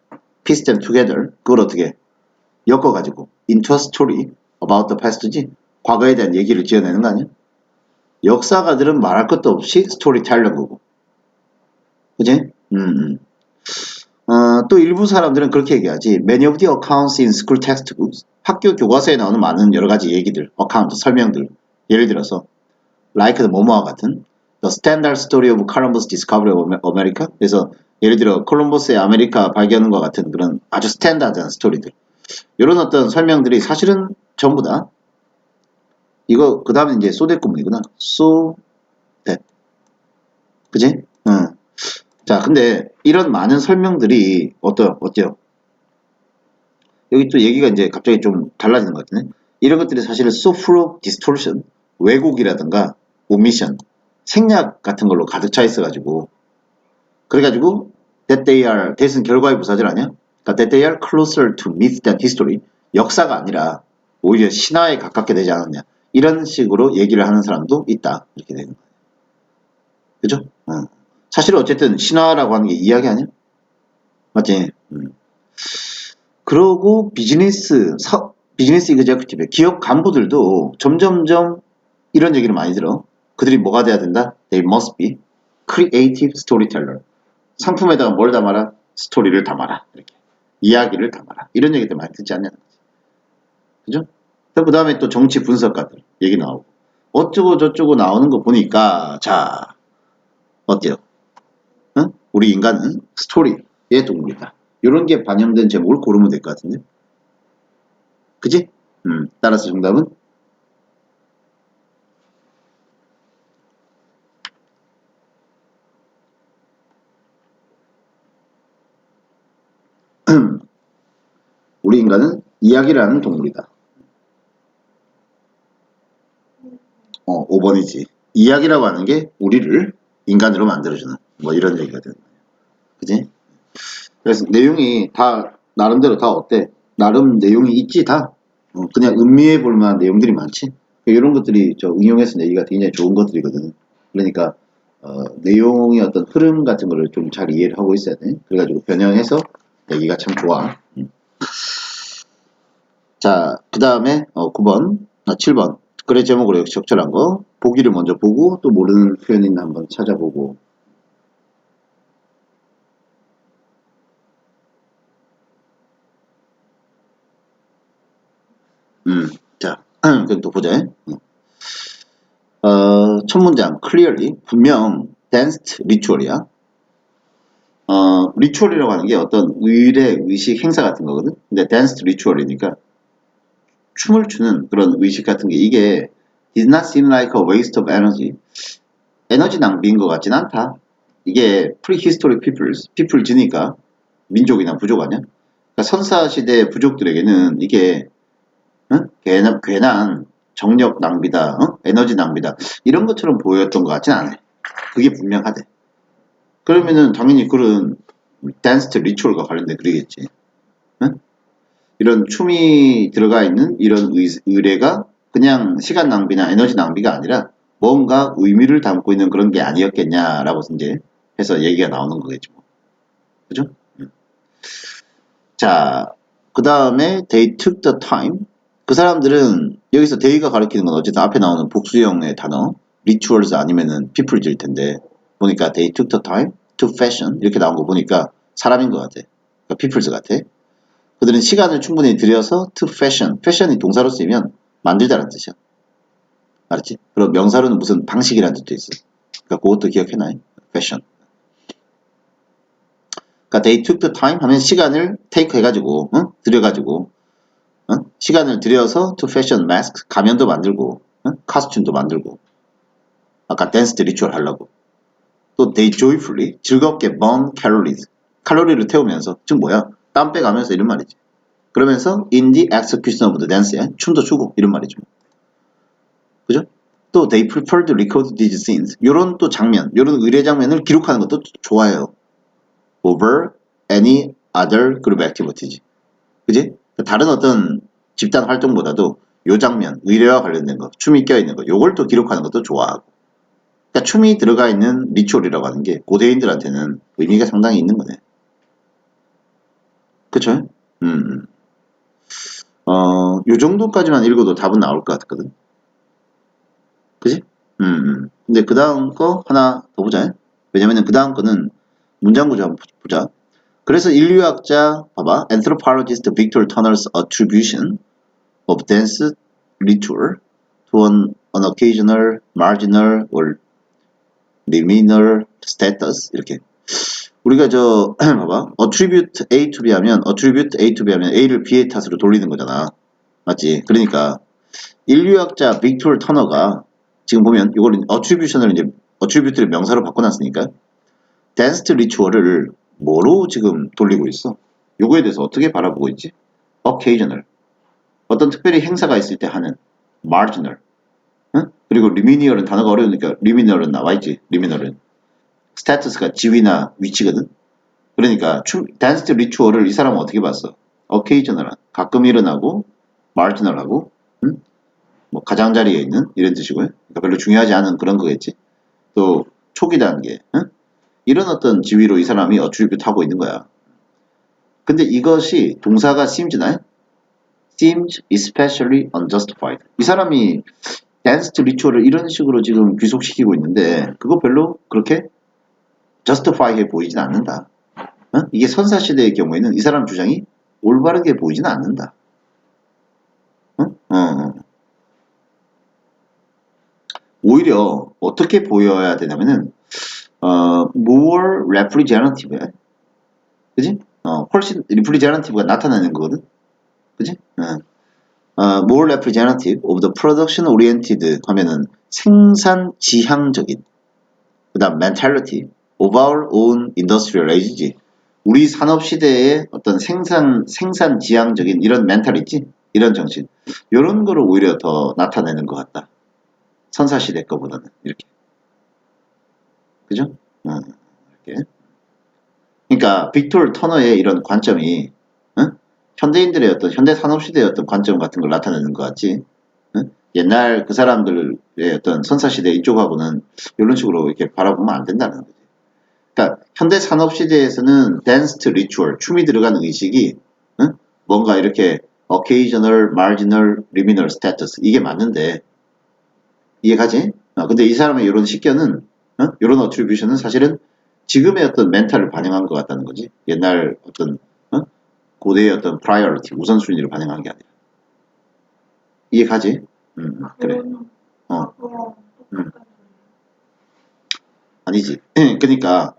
piece them together, 그걸 어떻게 엮어가지고 into a story about the past지, 과거에 대한 얘기를 지어내는 거 아니야? 역사가들은 말할 것도 없이 스토리텔러인 거고, 그지? 또 일부 사람들은 그렇게 얘기하지. Many of the accounts in school textbooks, 학교 교과서에 나오는 많은 여러 가지 얘기들, account, 설명들, 예를 들어서 like the 뭐뭐와 같은 the standard story of Columbus discovery of America. 그래서 예를 들어 콜럼버스의 아메리카 발견과 같은 그런 아주 스탠다드한 스토리들, 이런 어떤 설명들이 사실은 전부 다 이거 그 다음에 이제 소댓구문이구나. so that, 그지? 자, 근데 이런 많은 설명들이 어때요? 여기 또 얘기가 이제 갑자기 좀 달라지는 것 같네. 이런 것들이 사실은 so full of distortion, 왜곡이라든가 omission, 생략 같은 걸로 가득 차 있어가지고, 그래가지고 that they are, that은 결과의 부사절 아니야? 그러니까 that they are closer to myth than history, 역사가 아니라 오히려 신화에 가깝게 되지 않았냐, 이런 식으로 얘기를 하는 사람도 있다, 이렇게 되는 거예요. 그죠? 사실 어쨌든 신화라고 하는 게 이야기 아니야? 맞지? 그러고 비즈니스 이그제큐티브, 기업 간부들도 점점점 이런 얘기를 많이 들어. 그들이 뭐가 돼야 된다? They must be creative storyteller. 상품에다가 뭘 담아라? 스토리를 담아라. 이렇게. 이야기를 담아라. 이런 얘기들 많이 듣지 않냐는 거지. 그죠? 그 다음에 또 정치 분석가들 얘기 나오고. 어쩌고 저쩌고 나오는 거 보니까, 자, 어때요? 우리 인간은 스토리의 동물이다. 이런 게 반영된 제목을 고르면 될 것 같은데. 그지? 따라서 정답은 우리 인간은 이야기를 하는 동물이다. 5번이지. 이야기라고 하는 게 우리를 인간으로 만들어주는 뭐 이런 얘기가 되는 거예요. 그지? 그래서 내용이 다 나름대로 다 어때? 나름 내용이 있지 다. 그냥 음미해 볼 만한 내용들이 많지. 이런 것들이 저 응용해서 내기가 굉장히 좋은 것들이거든. 그러니까 내용의 어떤 흐름 같은 거를 좀 잘 이해를 하고 있어야 돼. 그래가지고 변형해서 내기가 참 좋아. 자, 그 다음에 9번, 7번. 글의 제목으로 역시 적절한 거. 보기를 먼저 보고 또 모르는 표현이 있나 한번 찾아보고. 자, 그럼 또 보자. 첫 문장, clearly, 분명, danced ritual이야. 리추얼이라고 하는 게 어떤 의례, 의식, 행사 같은 거거든. 근데 danced ritual이니까 춤을 추는 그런 의식 같은 게, 이게 did not seem like a waste of energy. 에너지 낭비인 것 같진 않다. 이게 prehistoric peoples, peoples니까 민족이나 부족 아니야? 그러니까 선사시대 부족들에게는 이게 괜한 정력 낭비다, 에너지 낭비다, 이런 것처럼 보였던 것 같진 않아. 그게 분명하대. 그러면은 당연히 그런 댄스 리추얼과 관련된 글이겠지. 응? 이런 춤이 들어가 있는 이런 의례가 그냥 시간 낭비나 에너지 낭비가 아니라 뭔가 의미를 담고 있는 그런 게 아니었겠냐라고 이제 해서 얘기가 나오는 거겠죠. 그죠? 자, 그 다음에 they took the time. 그 사람들은 여기서 they가 가리키는 건 어쨌든 앞에 나오는 복수형의 단어 rituals 아니면은 people일 텐데 보니까 they took the time to fashion 이렇게 나온 거 보니까 사람인 것 같아. 그러니까 peoples 같아. 그들은 시간을 충분히 들여서 to fashion. fashion이 동사로 쓰이면 만들다라는 뜻이야. 알았지? 그럼 명사로는 무슨 방식이라는 뜻도 있어. 그러니까 그것도 기억해놔. fashion. 그러니까 they took the time 하면 시간을 take 해가지고 들여가지고 시간을 들여서 to fashion mask 가면도 만들고 카스튬도 만들고 아까 댄스 리추얼 하려고 또 they joyfully 즐겁게 burn calories 칼로리를 태우면서 즉 뭐야 땀 빼가면서 이런 말이지. 그러면서 in the execution of the dance에 춤도 추고 이런 말이죠. 그죠? 또 they prefer to record these scenes 요런 또 장면 요런 의례 장면을 기록하는 것도 좋아해요. over any other group activities. 그지? 다른 어떤 집단 활동보다도 요 장면, 의례와 관련된 거, 춤이 껴있는 거, 요걸 또 기록하는 것도 좋아하고. 그러니까 춤이 들어가 있는 리추얼이라고 하는 게 고대인들한테는 의미가 상당히 있는 거네. 그쵸? 요 정도까지만 읽어도 답은 나올 것 같거든. 그지? 근데 그 다음 거 하나 더 보자. 왜냐면은 그 다음 거는 문장 구조 한번 보자. 그래서 인류학자, 봐봐. Anthropologist Victor Turner's attribution of dance ritual to an occasional, marginal, or liminal status 이렇게 우리가 저 봐봐 attribute A to B 하면 attribute A to B 하면 A를 B의 탓으로 돌리는 거잖아. 맞지? 그러니까 인류학자 빅토르 터너가 지금 보면 이걸 attribution을 이제 attribute를 명사로 바꿔놨으니까 댄스 리추얼을 뭐로 지금 돌리고 있어? 요거에 대해서 어떻게 바라보고 있지? occasional 어떤 특별히 행사가 있을 때 하는 marginal 응? 그리고 리미니얼은 단어가 어려우니까 리미널은 나와있지. 리미널은 스테투스가 지위나 위치거든. 그러니까 댄스 리추얼을 이 사람은 어떻게 봤어? occasional 가끔 일어나고 marginal하고 응? 뭐 가장자리에 있는 이런 뜻이고요. 그러니까 별로 중요하지 않은 그런 거겠지. 또 초기 단계 응? 이런 어떤 지위로 이 사람이 attribute 하고 있는 거야. 근데 이것이 동사가 seems나요? seems especially unjustified. 이 사람이 댄스 리추얼을 이런 식으로 지금 귀속시키고 있는데 그거 별로 그렇게 justify해 보이진 않는다. 이게 선사시대의 경우에는 이 사람 주장이 올바르게 보이진 않는다. 오히려 어떻게 보여야 되냐면은 more representative 그지? 훨씬 representative가 나타나는 거거든. 그지? more representative of the production oriented 하면은 생산 지향적인 그 다음 mentality of our own industrial age지. 우리 산업시대의 어떤 생산 지향적인 이런 멘탈이지? 이런 정신. 이런 거를 오히려 더 나타내는 것 같다. 선사시대 거보다는. 이렇게. 그죠? 이렇게. 그러니까, 빅토르 터너의 이런 관점이, 현대인들의 어떤, 현대 산업시대의 어떤 관점 같은 걸 나타내는 것 같지? 옛날 그 사람들의 어떤 선사시대 이쪽하고는 이런 식으로 이렇게 바라보면 안 된다는 거지. 그러니까 현대 산업 시대에서는 댄스 리추얼 춤이 들어가는 의식이 뭔가 이렇게 occasional, marginal, liminal status 이게 맞는데 이해가지? 근데 이 사람의 이런 식견은 이런 attribution은 사실은 지금의 어떤 멘탈을 반영한 것 같다는 거지. 옛날 어떤 고대의 어떤 priority 우선순위를 반영한 게 아니라 이해가지? 그래. 아니지. 그러니까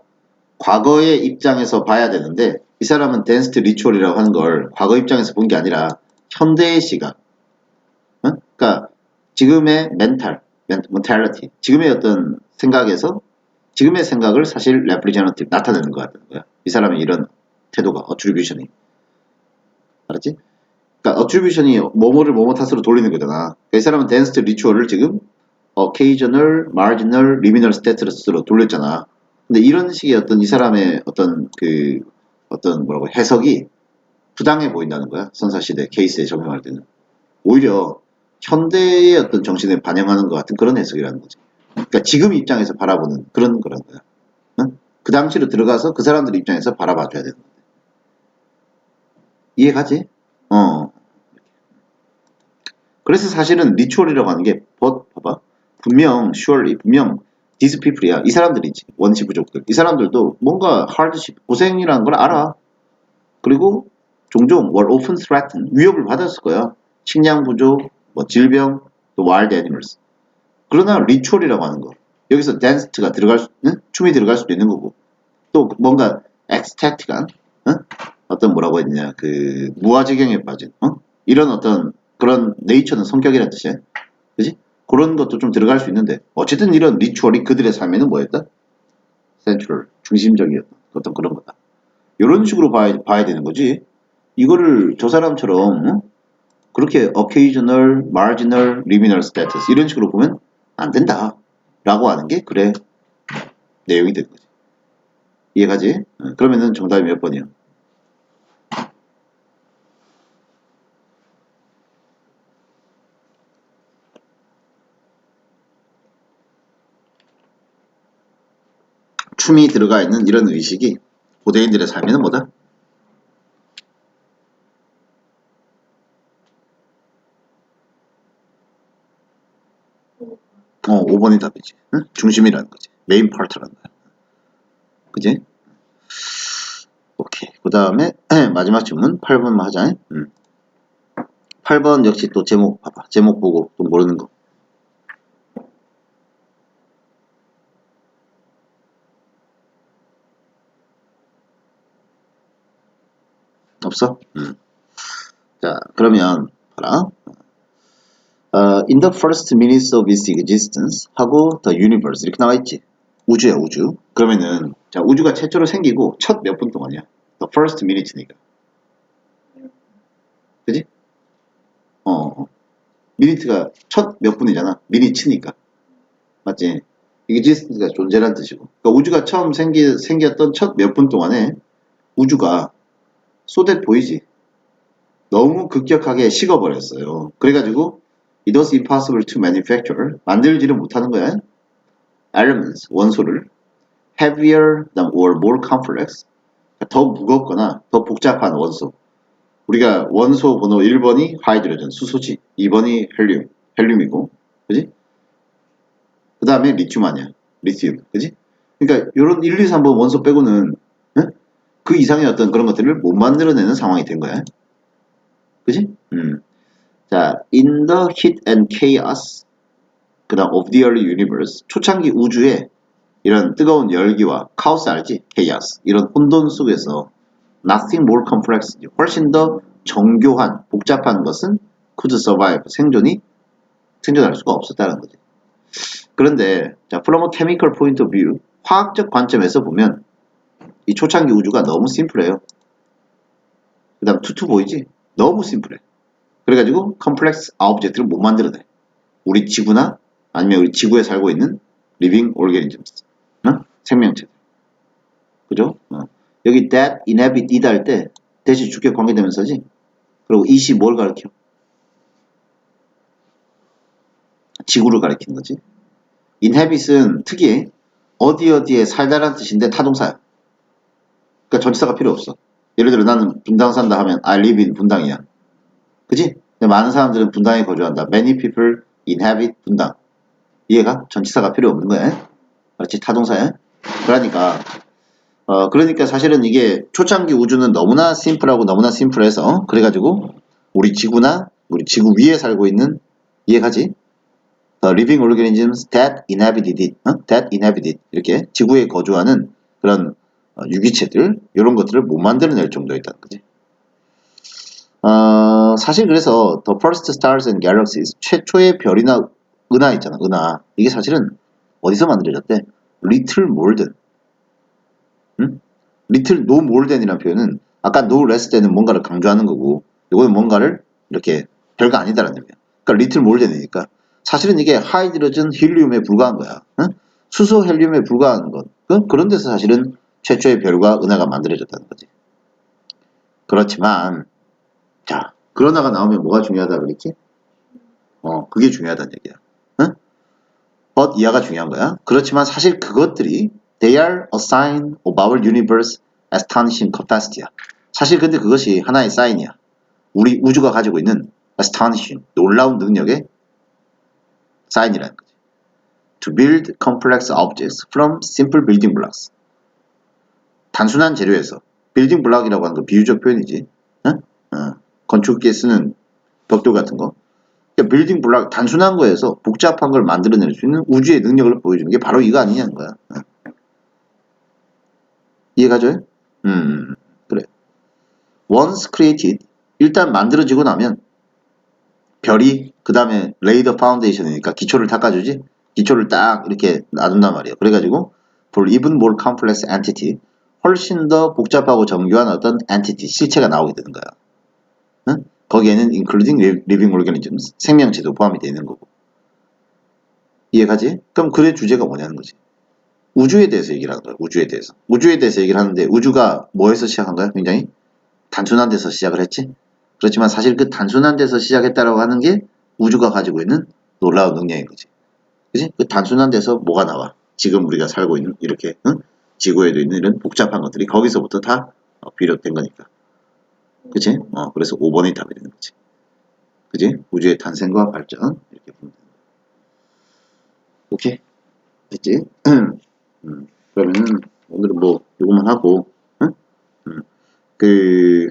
과거의 입장에서 봐야 되는데 이 사람은 댄스 리추얼이라고 하는 걸 과거 입장에서 본 게 아니라 현대의 시각 그러니까 지금의 멘탈리티 지금의 어떤 생각에서 지금의 생각을 사실 레프리저너티브 나타내는 것 같은 거야. 이 사람의 이런 태도가 어트리뷰션이 알았지? 그러니까 어트리뷰션이 뭐뭐를 뭐뭐 탓으로 돌리는 거잖아. 그러니까 이 사람은 댄스 리추얼을 지금 occasional, marginal, liminal status로 돌렸잖아. 근데 이런 식의 어떤 이 사람의 어떤 어떤 뭐라고 해석이 부당해 보인다는 거야. 선사시대 케이스에 적용할 때는. 오히려 현대의 어떤 정신에 반영하는 것 같은 그런 해석이라는 거지. 그러니까 지금 입장에서 바라보는 그런 거라는 거야. 응? 그 당시로 들어가서 그 사람들 입장에서 바라봐줘야 되는 거야. 이해가지? 어. 그래서 사실은 리추얼이라고 하는 게 봐봐. 분명 surely 분명 these people이야. 이 사람들이지. 원시 부족들. 이 사람들도 뭔가 hardship 고생이라는 걸 알아. 그리고 종종 were often threatened 위협을 받았을 거야. 식량 부족, 뭐 질병, 또 wild animals. 그러나 리추얼이라고 하는 거. 여기서 dance가 들어갈 수, 응? 춤이 들어갈 수도 있는 거고. 또 뭔가 ecstatic한, 응? 어떤 뭐라고 했냐, 무아지경에 빠진, 이런 어떤 그런 네이처는 성격이라는 뜻이야. 그지? 그런 것도 좀 들어갈 수 있는데, 어쨌든 이런 리추얼이 그들의 삶에는 뭐였다? 센트럴, 중심적이었던 어떤 그런 거다. 이런 식으로 봐야 되는 거지. 이거를 저 사람처럼, 그렇게 occasional, marginal, liminal status 이런 식으로 보면 안 된다. 라고 하는 게 그래 내용이 되는 거지. 이해가지? 그러면은 정답이 몇 번이야? 춤이 들어가 있는 이런 의식이 고대인들의 삶에는 뭐다? 5번이 답이지. 응? 중심이라는 거지. 메인 파트라는 거야. 그지? 오케이. 그 다음에 마지막 질문 8번만 하자. 8번 역시 또 제목 봐봐. 제목 보고 또 모르는 거. 없어? 자, 그러면 봐라. In the first minutes of its existence 하고 the universe 이렇게 나와 있지. 우주야, 우주. 그러면은 자, 우주가 최초로 생기고 첫 몇 분 동안이야. The first minute니까. 그지? 미니트가 첫 몇 분이잖아. 미니츠니까. 맞지? existence가 존재란 뜻이고. 그러니까 우주가 처음 생겼던 첫 몇 분 동안에 우주가 쏟아 보이지. 너무 급격하게 식어버렸어요. 그래가지고 it was impossible to manufacture 만들지를 못하는 거야. elements 원소를 heavier than or more complex 더 무겁거나 더 복잡한 원소. 우리가 원소 번호 1번이 하이드로전 수소지, 2번이 헬륨이고, 그지? 그 다음에 리튬 아니야, 리튬, 그지? 그러니까 이런 1, 2, 3번 원소 빼고는 응? 그 이상의 어떤 그런 것들을 못 만들어내는 상황이 된 거야. 그지? 자, in the heat and chaos, 그 다음 of the early universe, 초창기 우주에 이런 뜨거운 열기와 카오스 알지? chaos, 이런 혼돈 속에서 nothing more complex, 훨씬 더 정교한, 복잡한 것은 could survive, 생존할 수가 없었다는 거지. 그런데 자, from a chemical point of view, 화학적 관점에서 보면 이 초창기 우주가 너무 심플해요. 그 다음 투투 보이지? 너무 심플해. 그래가지고 컴플렉스 오브젝트를 못 만들어내. 우리 지구나 아니면 우리 지구에 살고 있는 living organisms, 생명체들. 그죠? 여기 that, inhabit, id 할 때 대시 주격 관계되면서지. 그리고 it이 뭘 가리켜? 지구를 가리키는 거지. inhabit은 특이해. 어디에 살다라는 뜻인데 타동사야. 그러니까 전치사가 필요 없어. 예를 들어 나는 분당 산다 하면 I live in 분당이야. 그지? 근데 많은 사람들은 분당에 거주한다. Many people inhabit 분당. 이해가? 전치사가 필요 없는 거야. 그렇지? 타동사야. 그러니까 사실은 이게 초창기 우주는 너무나 심플하고 너무나 심플해서 그래가지고 우리 지구나 우리 지구 위에 살고 있는 이해가지? The living organisms that inhabited it, that inhabit it 이렇게 지구에 거주하는 그런 유기체들 이런 것들을 못 만들어낼 정도였다는 거지. 사실 그래서 The First Stars and Galaxies 최초의 별이나 은하 있잖아, 은하. 이게 사실은 어디서 만들어졌대? Little more than. Little no more than이라는 표현은 아까 no less than은 뭔가를 강조하는 거고 이거는 뭔가를 이렇게 별거 아니다라는 의미야. 그러니까 little more than이니까 사실은 이게 하이드로전 헬륨에 불과한 거야. 수소 헬륨에 불과한 것. 그런 데서 사실은 최초의 별과 은하가 만들어졌다는 거지. 그렇지만 자, 그러다가 나오면 뭐가 중요하다 그랬지? 그게 중요하다는 얘기야. 응? but 이하가 중요한 거야. 그렇지만 사실 그것들이 they are a sign of our universe astonishing capacity야. 사실 근데 그것이 하나의 사인이야. 우리 우주가 가지고 있는 astonishing, 놀라운 능력의 사인이라는 거지. To build complex objects from simple building blocks. 단순한 재료에서 빌딩 블럭이라고 하는 거 비유적 표현이지. 응? 건축기에 쓰는 벽돌 같은 거. 그러니까 빌딩 블럭 단순한 거에서 복잡한 걸 만들어낼 수 있는 우주의 능력을 보여주는 게 바로 이거 아니냐는 거야. 이해가죠? 그래. Once created, 일단 만들어지고 나면 별이 그 다음에 lay the foundation이니까 기초를 닦아주지. 기초를 딱 이렇게 놔둔단 말이에요. 그래가지고 for even more complex entity, 훨씬 더 복잡하고 정교한 어떤 entity, 실체가 나오게 되는 거야. 응? 거기에는 including living organisms, 생명체도 포함이 되어 있는 거고. 이해가지? 그럼 글의 주제가 뭐냐는 거지. 우주에 대해서 얘기를 하는 거야. 우주에 대해서. 우주에 대해서 얘기를 하는데 우주가 뭐에서 시작한 거야? 굉장히 단순한 데서 시작을 했지. 그렇지만 사실 그 단순한 데서 시작했다라고 하는 게 우주가 가지고 있는 놀라운 능력인 거지. 그지? 그 단순한 데서 뭐가 나와? 지금 우리가 살고 있는 이렇게 지구에도 있는 이런 복잡한 것들이 거기서부터 다 비롯된 거니까. 그치? 그래서 5번이 답이 되는 거지. 그지? 우주의 탄생과 발전 이렇게 보면 되는 거야. 오케이? 됐지? 그러면은 오늘은 뭐 요것만 하고 응? 그